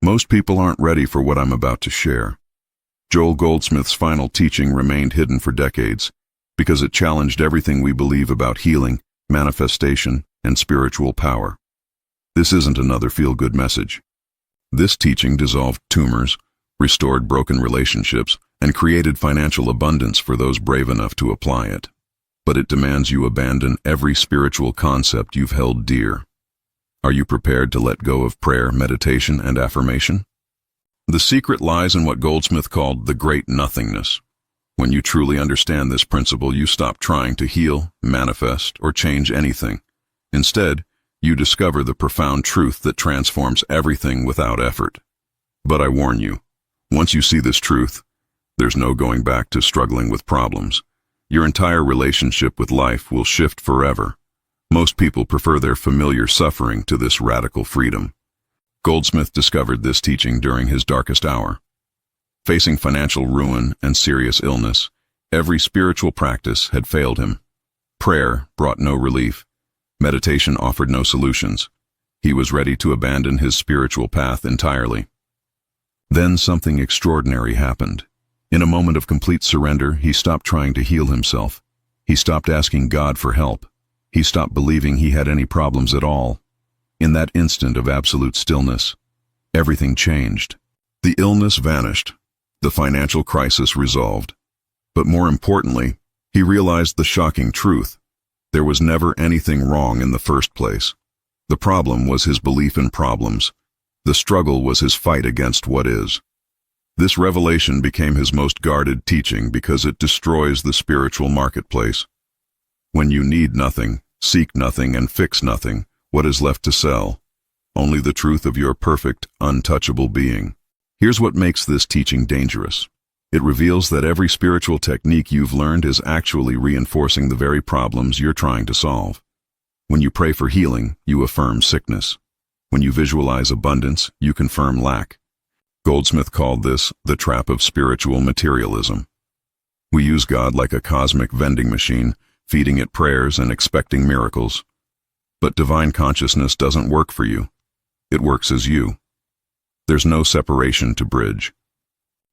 Most people aren't ready for what I'm about to share. Joel Goldsmith's final teaching remained hidden for decades because it challenged everything we believe about healing, manifestation, and spiritual power. This isn't another feel-good message. This teaching dissolved tumors, restored broken relationships, and created financial abundance for those brave enough to apply it. But it demands you abandon every spiritual concept you've held dear. Are you prepared to let go of prayer, meditation, and affirmation? The secret lies in what Goldsmith called the great nothingness. When you truly understand this principle, you stop trying to heal, manifest, or change anything. Instead, you discover the profound truth that transforms everything without effort. But I warn you, once you see this truth, there's no going back to struggling with problems. Your entire relationship with life will shift forever. Most people prefer their familiar suffering to this radical freedom. Goldsmith discovered this teaching during his darkest hour. Facing financial ruin and serious illness, every spiritual practice had failed him. Prayer brought no relief. Meditation offered no solutions. He was ready to abandon his spiritual path entirely. Then something extraordinary happened. In a moment of complete surrender, he stopped trying to heal himself. He stopped asking God for help. He stopped believing he had any problems at all. In that instant of absolute stillness, everything changed. The illness vanished. The financial crisis resolved. But more importantly, he realized the shocking truth. There was never anything wrong in the first place. The problem was his belief in problems. The struggle was his fight against what is. This revelation became his most guarded teaching because it destroys the spiritual marketplace. When you need nothing, seek nothing, and fix nothing, what is left to sell? Only the truth of your perfect, untouchable being. Here's what makes this teaching dangerous. It reveals that every spiritual technique you've learned is actually reinforcing the very problems you're trying to solve. When you pray for healing, you affirm sickness. When you visualize abundance, you confirm lack. Goldsmith called this the trap of spiritual materialism. We use God like a cosmic vending machine, feeding it prayers and expecting miracles. But divine consciousness doesn't work for you. It works as you. There's no separation to bridge.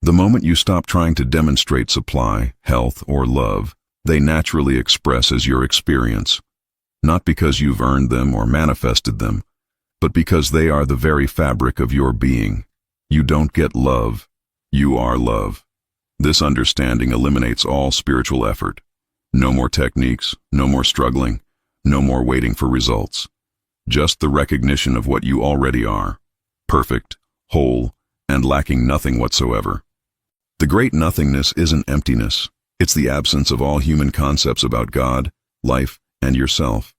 The moment you stop trying to demonstrate supply, health, or love, they naturally express as your experience, not because you've earned them or manifested them, but because they are the very fabric of your being. You don't get love, you are love. This understanding eliminates all spiritual effort. No more techniques, no more struggling, no more waiting for results. Just the recognition of what you already are, perfect, whole, and lacking nothing whatsoever. The great nothingness isn't emptiness. It's the absence of all human concepts about God, life, and yourself.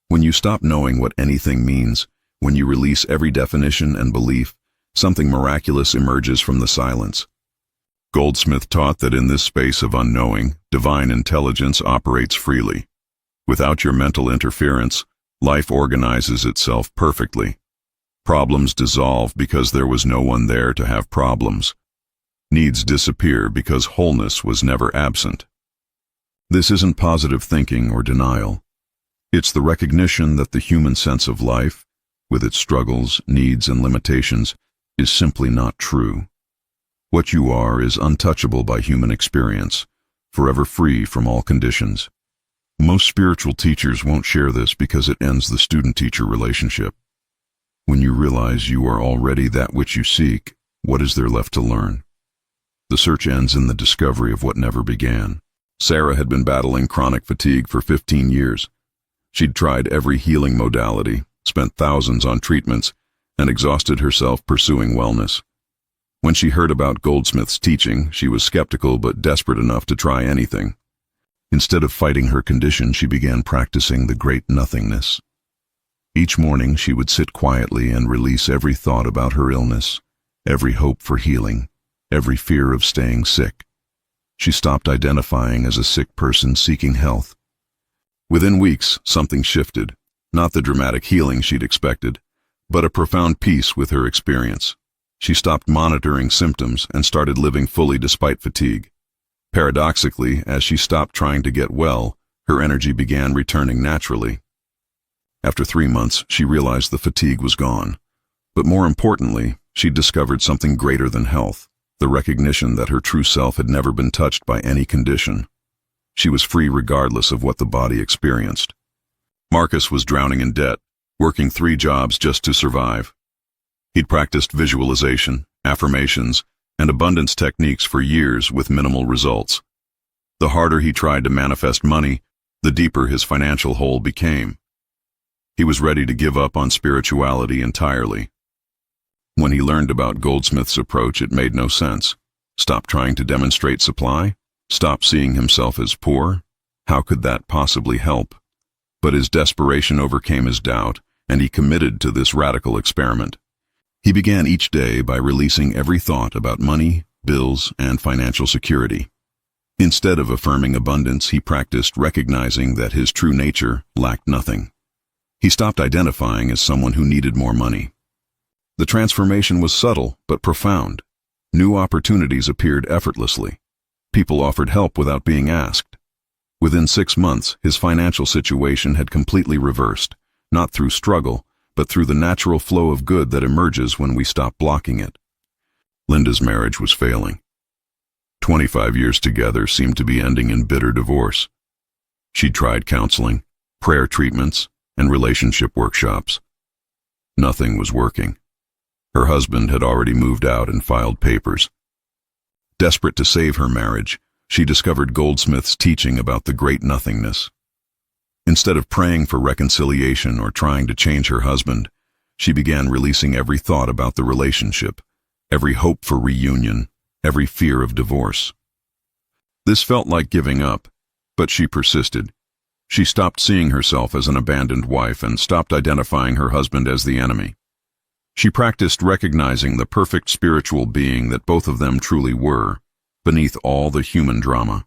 When you stop knowing what anything means, when you release every definition and belief, something miraculous emerges from the silence. Goldsmith taught that in this space of unknowing, divine intelligence operates freely. Without your mental interference, life organizes itself perfectly. Problems dissolve because there was no one there to have problems. Needs disappear because wholeness was never absent. This isn't positive thinking or denial. It's the recognition that the human sense of life, with its struggles, needs, and limitations, is simply not true. What you are is untouchable by human experience, forever free from all conditions. Most spiritual teachers won't share this because it ends the student-teacher relationship. When you realize you are already that which you seek, what is there left to learn? The search ends in the discovery of what never began. Sarah had been battling chronic fatigue for 15 years. She'd tried every healing modality, spent thousands on treatments, and exhausted herself pursuing wellness. When she heard about Goldsmith's teaching, she was skeptical but desperate enough to try anything. Instead of fighting her condition, she began practicing the great nothingness. Each morning, she would sit quietly and release every thought about her illness, every hope for healing, every fear of staying sick. She stopped identifying as a sick person seeking health. Within weeks, something shifted, not the dramatic healing she'd expected, but a profound peace with her experience. She stopped monitoring symptoms and started living fully despite fatigue. Paradoxically, as she stopped trying to get well, her energy began returning naturally. After 3 months, she realized the fatigue was gone. But more importantly, she'd discovered something greater than health, the recognition that her true self had never been touched by any condition. She was free regardless of what the body experienced. Marcus was drowning in debt, working 3 jobs just to survive. He'd practiced visualization, affirmations, and abundance techniques for years with minimal results. The harder he tried to manifest money, the deeper his financial hole became. He was ready to give up on spirituality entirely. When he learned about Goldsmith's approach, it made no sense. Stop trying to demonstrate supply? Stop seeing himself as poor? How could that possibly help? But his desperation overcame his doubt, and he committed to this radical experiment. He began each day by releasing every thought about money, bills, and financial security. Instead of affirming abundance, he practiced recognizing that his true nature lacked nothing. He stopped identifying as someone who needed more money. The transformation was subtle but profound. New opportunities appeared effortlessly. People offered help without being asked. Within 6 months, his financial situation had completely reversed, not through struggle, but through the natural flow of good that emerges when we stop blocking it. Linda's marriage was failing. 25 years together seemed to be ending in bitter divorce. She'd tried counseling, prayer treatments, and relationship workshops. Nothing was working. Her husband had already moved out and filed papers. Desperate to save her marriage, she discovered Goldsmith's teaching about the great nothingness. Instead of praying for reconciliation or trying to change her husband, she began releasing every thought about the relationship, every hope for reunion, every fear of divorce. This felt like giving up, but she persisted. She stopped seeing herself as an abandoned wife and stopped identifying her husband as the enemy. She practiced recognizing the perfect spiritual being that both of them truly were, beneath all the human drama.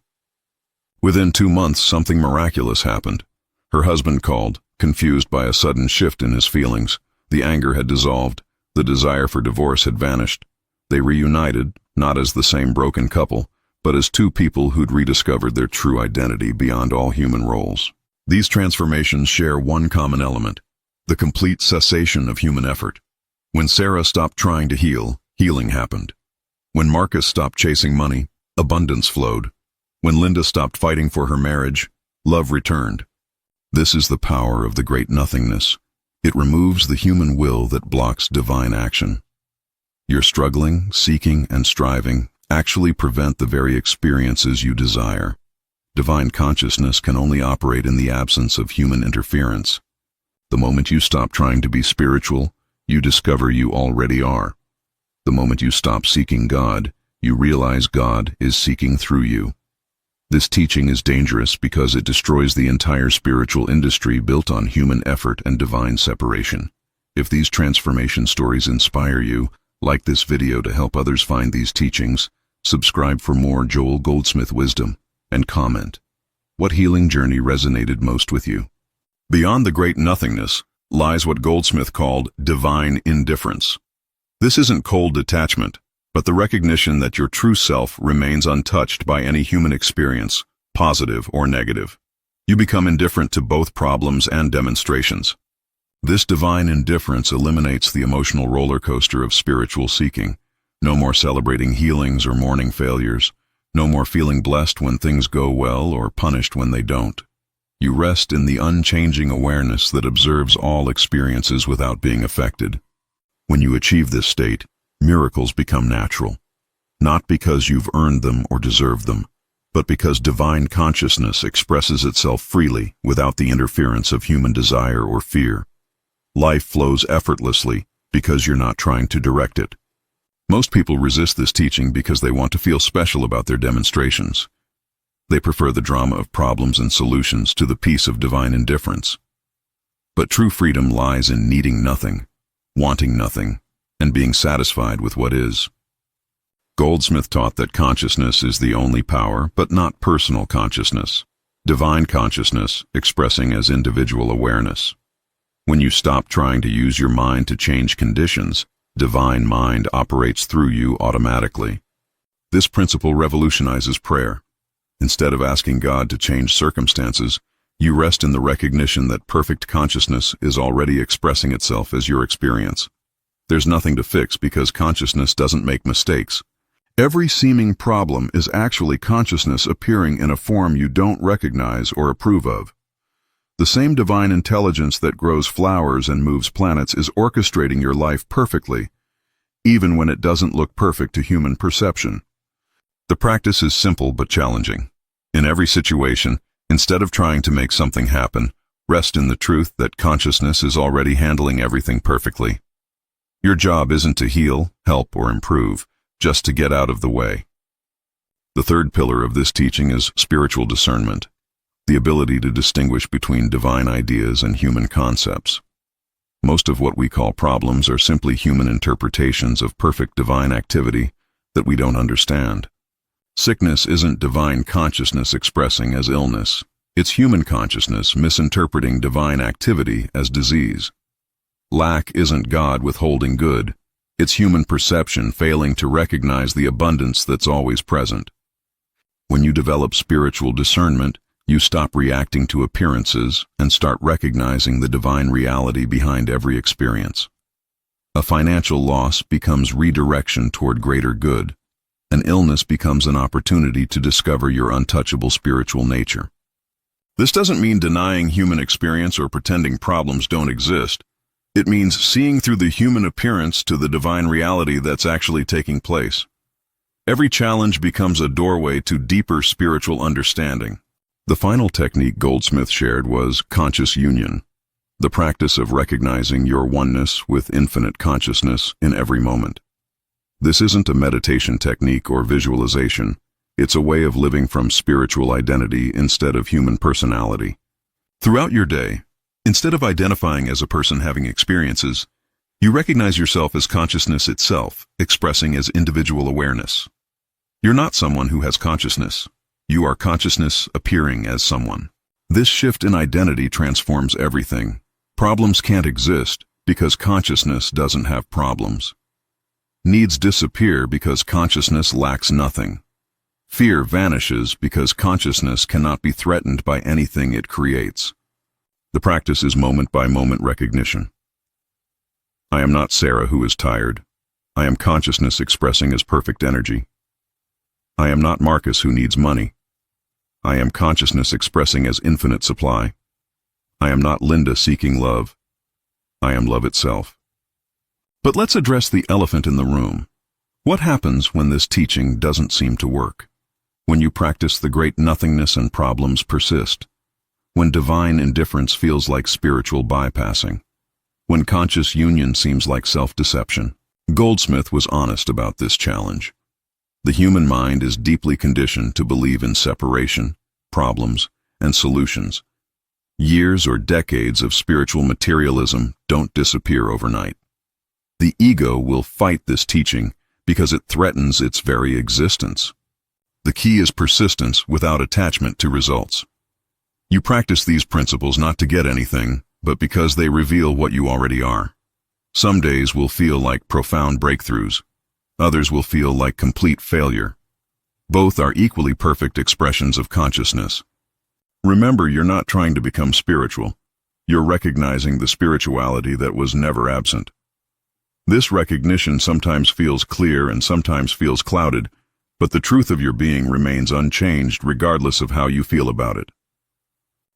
Within 2 months, something miraculous happened. Her husband called, confused by a sudden shift in his feelings. The anger had dissolved, the desire for divorce had vanished. They reunited, not as the same broken couple, but as 2 people who'd rediscovered their true identity beyond all human roles. These transformations share one common element: the complete cessation of human effort. When Sarah stopped trying to heal, healing happened. When Marcus stopped chasing money, abundance flowed. When Linda stopped fighting for her marriage, love returned. This is the power of the great nothingness. It removes the human will that blocks divine action. Your struggling, seeking, and striving actually prevent the very experiences you desire. Divine consciousness can only operate in the absence of human interference. The moment you stop trying to be spiritual, you discover you already are. The moment you stop seeking God, you realize God is seeking through you. This teaching is dangerous because it destroys the entire spiritual industry built on human effort and divine separation. If these transformation stories inspire you, like this video to help others find these teachings, subscribe for more Joel Goldsmith wisdom, and comment. What healing journey resonated most with you? Beyond the great nothingness lies what Goldsmith called divine indifference. This isn't cold detachment, but the recognition that your true self remains untouched by any human experience, positive or negative. You become indifferent to both problems and demonstrations. This divine indifference eliminates the emotional roller coaster of spiritual seeking. No more celebrating healings or mourning failures. No more feeling blessed when things go well or punished when they don't. You rest in the unchanging awareness that observes all experiences without being affected. When you achieve this state, miracles become natural, not because you've earned them or deserved them, but because divine consciousness expresses itself freely without the interference of human desire or fear. Life flows effortlessly because you're not trying to direct it. Most people resist this teaching because they want to feel special about their demonstrations. They prefer the drama of problems and solutions to the peace of divine indifference. But true freedom lies in needing nothing, wanting nothing, and being satisfied with what is. Goldsmith taught that consciousness is the only power, but not personal consciousness. Divine consciousness expressing as individual awareness. When you stop trying to use your mind to change conditions, divine mind operates through you automatically. This principle revolutionizes prayer. Instead of asking God to change circumstances, you rest in the recognition that perfect consciousness is already expressing itself as your experience. There's nothing to fix because consciousness doesn't make mistakes. Every seeming problem is actually consciousness appearing in a form you don't recognize or approve of. The same divine intelligence that grows flowers and moves planets is orchestrating your life perfectly, even when it doesn't look perfect to human perception. The practice is simple but challenging. In every situation, instead of trying to make something happen, rest in the truth that consciousness is already handling everything perfectly. Your job isn't to heal, help, or improve, just to get out of the way. The third pillar of this teaching is spiritual discernment, the ability to distinguish between divine ideas and human concepts. Most of what we call problems are simply human interpretations of perfect divine activity that we don't understand. Sickness isn't divine consciousness expressing as illness. It's human consciousness misinterpreting divine activity as disease. Lack isn't God withholding good. It's human perception failing to recognize the abundance that's always present. When you develop spiritual discernment, you stop reacting to appearances and start recognizing the divine reality behind every experience. A financial loss becomes redirection toward greater good. An illness becomes an opportunity to discover your untouchable spiritual nature. This doesn't mean denying human experience or pretending problems don't exist. It means seeing through the human appearance to the divine reality that's actually taking place. Every challenge becomes a doorway to deeper spiritual understanding. The final technique Goldsmith shared was conscious union, the practice of recognizing your oneness with infinite consciousness in every moment. This isn't a meditation technique or visualization. It's a way of living from spiritual identity instead of human personality. Throughout your day, instead of identifying as a person having experiences, you recognize yourself as consciousness itself, expressing as individual awareness. You're not someone who has consciousness. You are consciousness appearing as someone. This shift in identity transforms everything. Problems can't exist because consciousness doesn't have problems. Needs disappear because consciousness lacks nothing. Fear vanishes because consciousness cannot be threatened by anything it creates. The practice is moment-by-moment recognition. I am not Sarah who is tired. I am consciousness expressing as perfect energy. I am not Marcus who needs money. I am consciousness expressing as infinite supply. I am not Linda seeking love. I am love itself. But let's address the elephant in the room. What happens when this teaching doesn't seem to work? When you practice the great nothingness and problems persist? When divine indifference feels like spiritual bypassing? When conscious union seems like self-deception? Goldsmith was honest about this challenge. The human mind is deeply conditioned to believe in separation, problems, and solutions. Years or decades of spiritual materialism don't disappear overnight. The ego will fight this teaching because it threatens its very existence. The key is persistence without attachment to results. You practice these principles not to get anything, but because they reveal what you already are. Some days will feel like profound breakthroughs. Others will feel like complete failure. Both are equally perfect expressions of consciousness. Remember, you're not trying to become spiritual. You're recognizing the spirituality that was never absent. This recognition sometimes feels clear and sometimes feels clouded, but the truth of your being remains unchanged regardless of how you feel about it.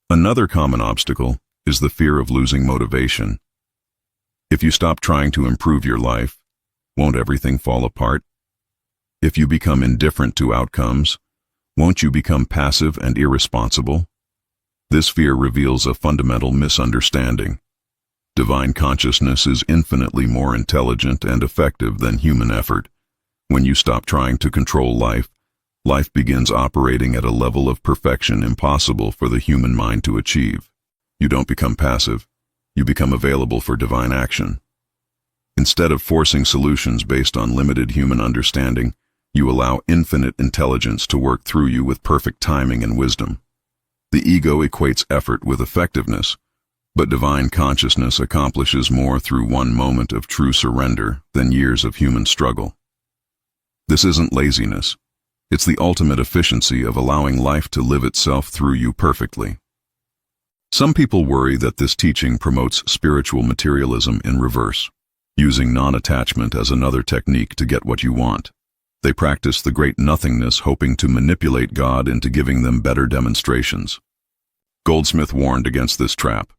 Another common obstacle is the fear of losing motivation. If you stop trying to improve your life, won't everything fall apart? If you become indifferent to outcomes, won't you become passive and irresponsible? This fear reveals a fundamental misunderstanding. Divine consciousness is infinitely more intelligent and effective than human effort. When you stop trying to control life, life begins operating at a level of perfection impossible for the human mind to achieve. You don't become passive. You become available for divine action. Instead of forcing solutions based on limited human understanding, you allow infinite intelligence to work through you with perfect timing and wisdom. The ego equates effort with effectiveness, but divine consciousness accomplishes more through one moment of true surrender than years of human struggle. This isn't laziness. It's the ultimate efficiency of allowing life to live itself through you perfectly. Some people worry that this teaching promotes spiritual materialism in reverse. using non-attachment as another technique to get what you want. They practice the great nothingness, hoping to manipulate God into giving them better demonstrations. Goldsmith warned against this trap.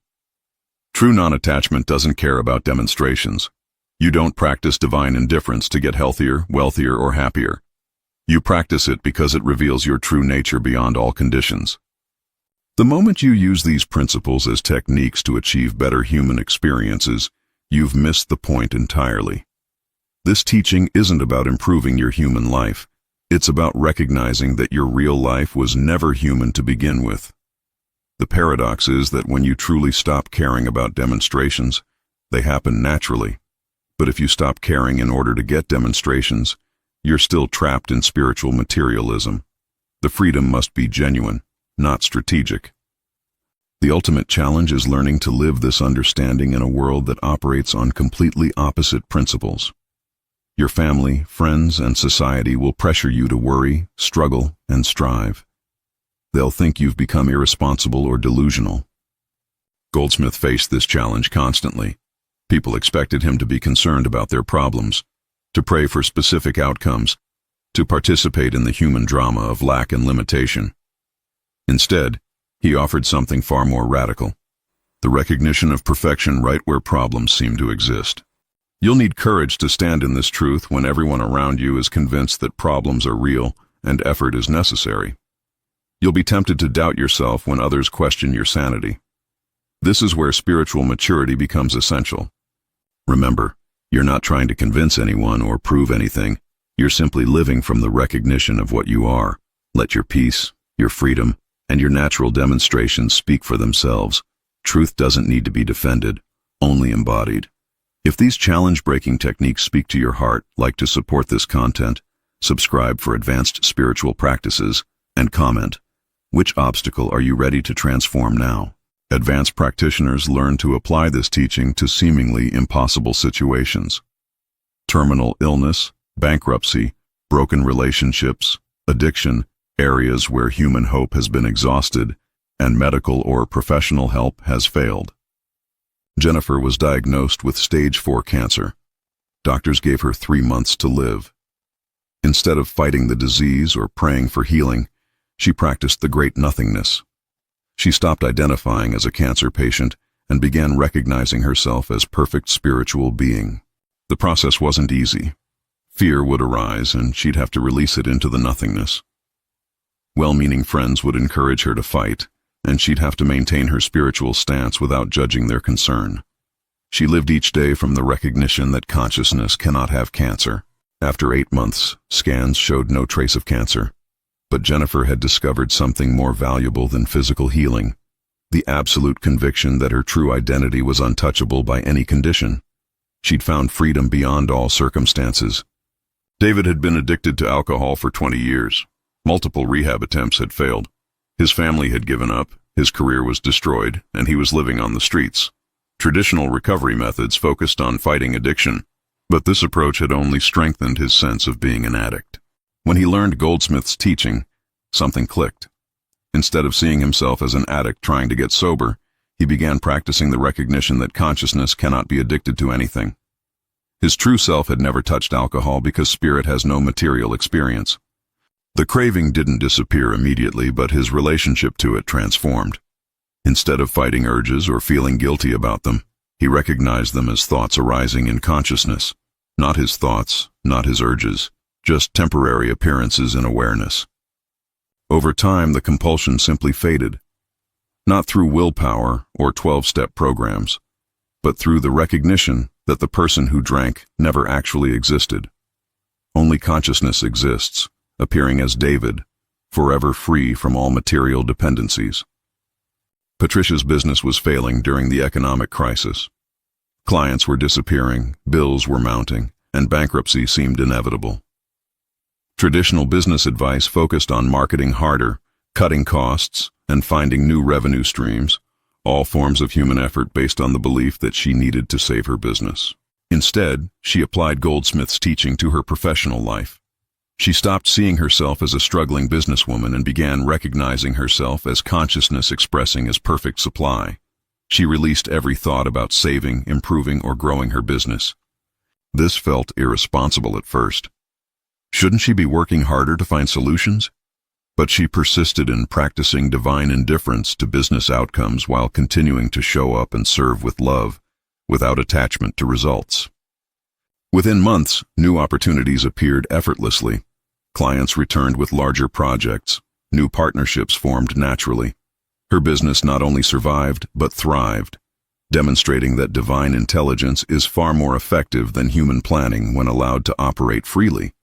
True non-attachment doesn't care about demonstrations. You don't practice divine indifference to get healthier, wealthier, or happier. You practice it because it reveals your true nature beyond all conditions. The moment you use these principles as techniques to achieve better human experiences, you've missed the point entirely. This teaching isn't about improving your human life. It's about recognizing that your real life was never human to begin with. The paradox is that when you truly stop caring about demonstrations, they happen naturally. But if you stop caring in order to get demonstrations, you're still trapped in spiritual materialism. The freedom must be genuine, not strategic. The ultimate challenge is learning to live this understanding in a world that operates on completely opposite principles. Your family, friends, and society will pressure you to worry, struggle, and strive. They'll think you've become irresponsible or delusional. Goldsmith faced this challenge constantly. People expected him to be concerned about their problems, to pray for specific outcomes, to participate in the human drama of lack and limitation. Instead, he offered something far more radical: the recognition of perfection right where problems seem to exist. You'll need courage to stand in this truth when everyone around you is convinced that problems are real and effort is necessary. You'll be tempted to doubt yourself when others question your sanity. This is where spiritual maturity becomes essential. Remember, you're not trying to convince anyone or prove anything. You're simply living from the recognition of what you are. Let your peace, your freedom, and your natural demonstrations speak for themselves. Truth doesn't need to be defended, only embodied. If these challenge-breaking techniques speak to your heart, like to support this content, subscribe for advanced spiritual practices, and comment, which obstacle are you ready to transform now? Advanced practitioners learn to apply this teaching to seemingly impossible situations. Terminal illness, bankruptcy, broken relationships, addiction, areas where human hope has been exhausted, and medical or professional help has failed. Jennifer was diagnosed with stage 4 cancer. Doctors gave her 3 months to live. Instead of fighting the disease or praying for healing, she practiced the great nothingness. She stopped identifying as a cancer patient and began recognizing herself as perfect spiritual being. The process wasn't easy. Fear would arise, and she'd have to release it into the nothingness. Well-meaning friends would encourage her to fight, and she'd have to maintain her spiritual stance without judging their concern. She lived each day from the recognition that consciousness cannot have cancer. After 8 months, scans showed no trace of cancer. But Jennifer had discovered something more valuable than physical healing: the absolute conviction that her true identity was untouchable by any condition. She'd found freedom beyond all circumstances. David had been addicted to alcohol for 20 years. Multiple rehab attempts had failed. His family had given up, his career was destroyed, and he was living on the streets. Traditional recovery methods focused on fighting addiction, but this approach had only strengthened his sense of being an addict. When he learned Goldsmith's teaching, something clicked. Instead of seeing himself as an addict trying to get sober, he began practicing the recognition that consciousness cannot be addicted to anything. His true self had never touched alcohol because spirit has no material experience. The craving didn't disappear immediately, but his relationship to it transformed. Instead of fighting urges or feeling guilty about them, he recognized them as thoughts arising in consciousness. Not his thoughts, not his urges, just temporary appearances in awareness. Over time, the compulsion simply faded, not through willpower or 12-step programs, but through the recognition that the person who drank never actually existed. Only consciousness exists, appearing as David, forever free from all material dependencies. Patricia's business was failing during the economic crisis. Clients were disappearing, bills were mounting, and bankruptcy seemed inevitable. Traditional business advice focused on marketing harder, cutting costs, and finding new revenue streams, all forms of human effort based on the belief that she needed to save her business. Instead, she applied Goldsmith's teaching to her professional life. She stopped seeing herself as a struggling businesswoman and began recognizing herself as consciousness expressing as perfect supply. She released every thought about saving, improving, or growing her business. This felt irresponsible at first. Shouldn't she be working harder to find solutions? But she persisted in practicing divine indifference to business outcomes while continuing to show up and serve with love, without attachment to results. Within months, new opportunities appeared effortlessly. Clients returned with larger projects. New partnerships formed naturally. Her business not only survived, but thrived, demonstrating that divine intelligence is far more effective than human planning when allowed to operate freely.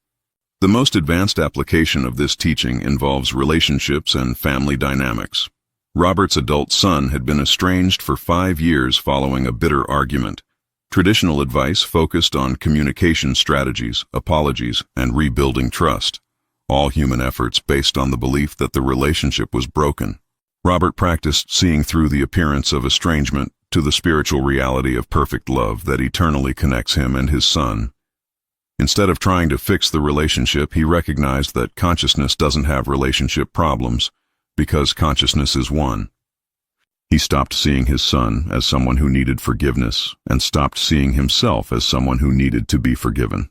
The most advanced application of this teaching involves relationships and family dynamics. Robert's adult son had been estranged for 5 years following a bitter argument. Traditional advice focused on communication strategies, apologies, and rebuilding trust, all human efforts based on the belief that the relationship was broken. Robert practiced seeing through the appearance of estrangement to the spiritual reality of perfect love that eternally connects him and his son. Instead of trying to fix the relationship, he recognized that consciousness doesn't have relationship problems, because consciousness is one. He stopped seeing his son as someone who needed forgiveness and stopped seeing himself as someone who needed to be forgiven.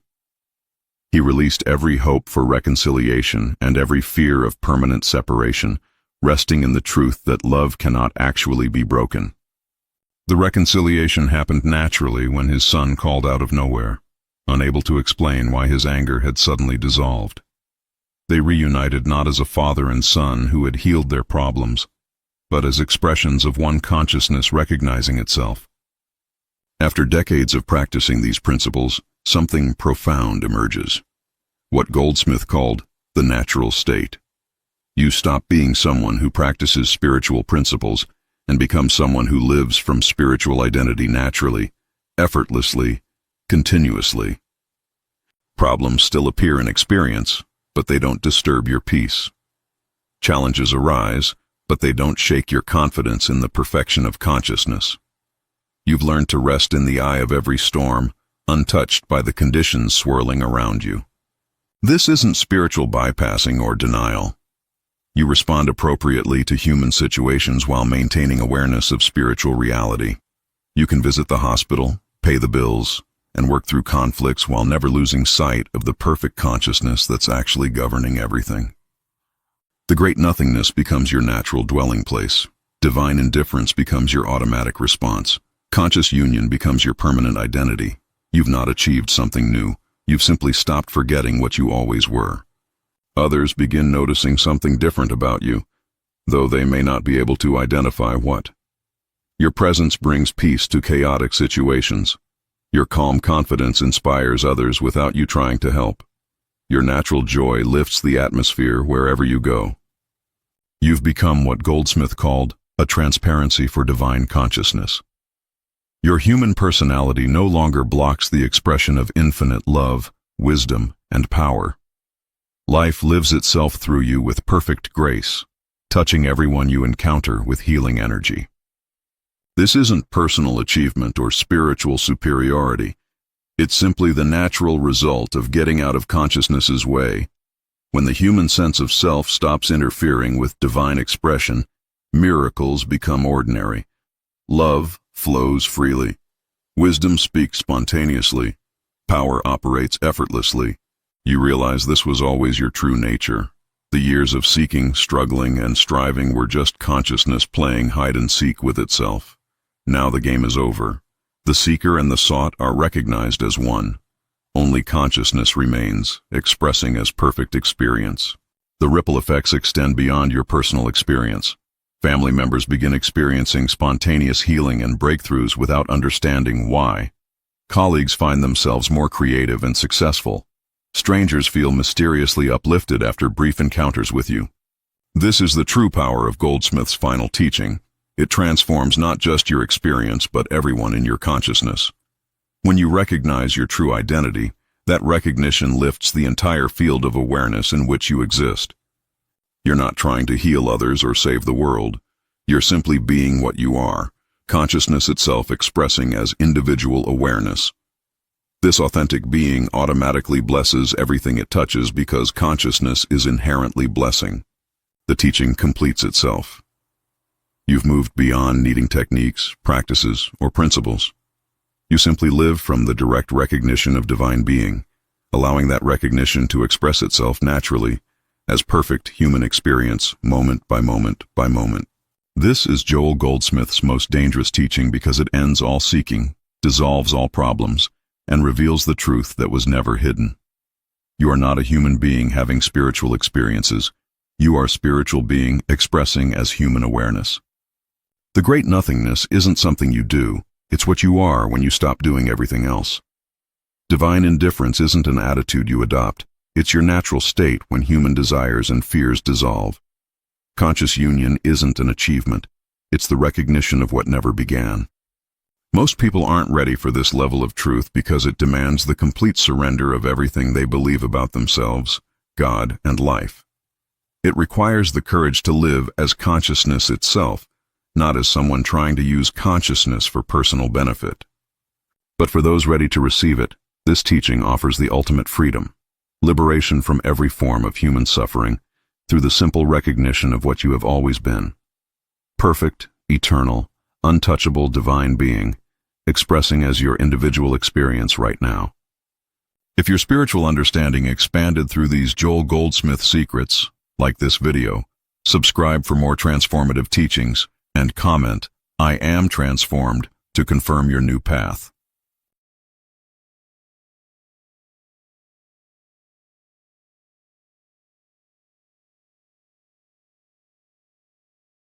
He released every hope for reconciliation and every fear of permanent separation, resting in the truth that love cannot actually be broken. The reconciliation happened naturally when his son called out of nowhere, unable to explain why his anger had suddenly dissolved. They reunited not as a father and son who had healed their problems, but as expressions of one consciousness recognizing itself. After decades of practicing these principles, something profound emerges. What Goldsmith called the natural state. You stop being someone who practices spiritual principles and become someone who lives from spiritual identity naturally, effortlessly, continuously. Problems still appear in experience, but they don't disturb your peace. Challenges arise, but they don't shake your confidence in the perfection of consciousness. You've learned to rest in the eye of every storm, untouched by the conditions swirling around you. This isn't spiritual bypassing or denial. You respond appropriately to human situations while maintaining awareness of spiritual reality. You can visit the hospital, pay the bills, and work through conflicts while never losing sight of the perfect consciousness that's actually governing everything. The great nothingness becomes your natural dwelling place. Divine indifference becomes your automatic response. Conscious union becomes your permanent identity. You've not achieved something new. You've simply stopped forgetting what you always were. Others begin noticing something different about you, though they may not be able to identify what. Your presence brings peace to chaotic situations. Your calm confidence inspires others without you trying to help. Your natural joy lifts the atmosphere wherever you go. You've become what Goldsmith called a transparency for divine consciousness. Your human personality no longer blocks the expression of infinite love, wisdom, and power. Life lives itself through you with perfect grace, touching everyone you encounter with healing energy. This isn't personal achievement or spiritual superiority. It's simply the natural result of getting out of consciousness's way. When the human sense of self stops interfering with divine expression, miracles become ordinary. Love flows freely. Wisdom speaks spontaneously. Power operates effortlessly. You realize this was always your true nature. The years of seeking, struggling, and striving were just consciousness playing hide-and-seek with itself. Now the game is over. The seeker and the sought are recognized as one. Only consciousness remains, expressing as perfect experience. The ripple effects extend beyond your personal experience. Family members begin experiencing spontaneous healing and breakthroughs without understanding why. Colleagues find themselves more creative and successful. Strangers feel mysteriously uplifted after brief encounters with you. This is the true power of Goldsmith's final teaching. It transforms not just your experience, but everyone in your consciousness. When you recognize your true identity, that recognition lifts the entire field of awareness in which you exist. You're not trying to heal others or save the world. You're simply being what you are, consciousness itself expressing as individual awareness. This authentic being automatically blesses everything it touches because consciousness is inherently blessing. The teaching completes itself. You've moved beyond needing techniques, practices, or principles. You simply live from the direct recognition of divine being, allowing that recognition to express itself naturally as perfect human experience, moment by moment by moment. This is Joel Goldsmith's most dangerous teaching because it ends all seeking, dissolves all problems, and reveals the truth that was never hidden. You are not a human being having spiritual experiences. You are a spiritual being expressing as human awareness. The great nothingness isn't something you do, it's what you are when you stop doing everything else. Divine indifference isn't an attitude you adopt, it's your natural state when human desires and fears dissolve. Conscious union isn't an achievement, it's the recognition of what never began. Most people aren't ready for this level of truth because it demands the complete surrender of everything they believe about themselves, God, and life. It requires the courage to live as consciousness itself, not as someone trying to use consciousness for personal benefit. But for those ready to receive it, this teaching offers the ultimate freedom, liberation from every form of human suffering through the simple recognition of what you have always been. Perfect, eternal, untouchable divine being, expressing as your individual experience right now. If your spiritual understanding expanded through these Joel Goldsmith secrets, like this video, subscribe for more transformative teachings, and comment, "I am transformed," to confirm your new path.